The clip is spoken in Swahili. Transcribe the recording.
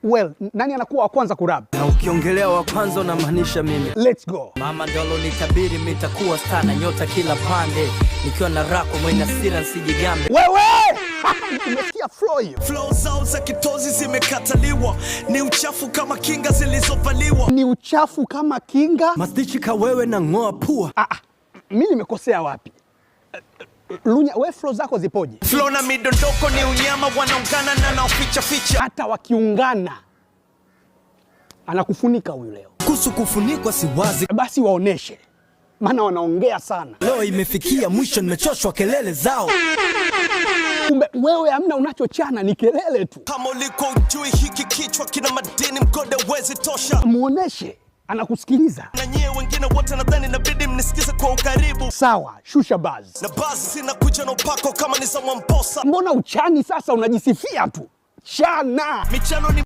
Well, nani anakuwa wa kwanza kurap? Na ukiongelea wa kwanza unamaanisha mimi. Let's go. Mama ndolo nitabiri mitakuwa star na nyota kila pande. Nikiwa na rap mwenye hasira nsijigambe. Wewe! Umesikia flow hiyo? Flow zao za kitozi zimekataliwa. Ni uchafu kama kinga zilizovaliwa. Ni uchafu kama kinga? Masdichi ka wewe na ngoa pua. Mimi nimekosea wapi? Lunya, we flow zako zipoje? Flow na midondoko ni unyama wanaungana na naoficha ficha. Hata wakiungana anakufunika huyu leo. Kusu kufunikwa si wazi. Basi waoneshe, maana wanaongea sana. Leo imefikia mwisho, nimechoshwa kelele zao. Kumbe wewe hamna unachochana, ni kelele tu. Kama uliko ujui hiki kichwa kina madini mkode wezi tosha. Muoneshe, anakusikiliza. Na nyie wengine wote nadhani inabidi mnisikize kwa ukaribu. Sawa, shusha buzz. Na buzz zinakuja na upako kama ni za Mwamposa. Mbona uchani sasa, unajisifia tu? Chana! Michano ni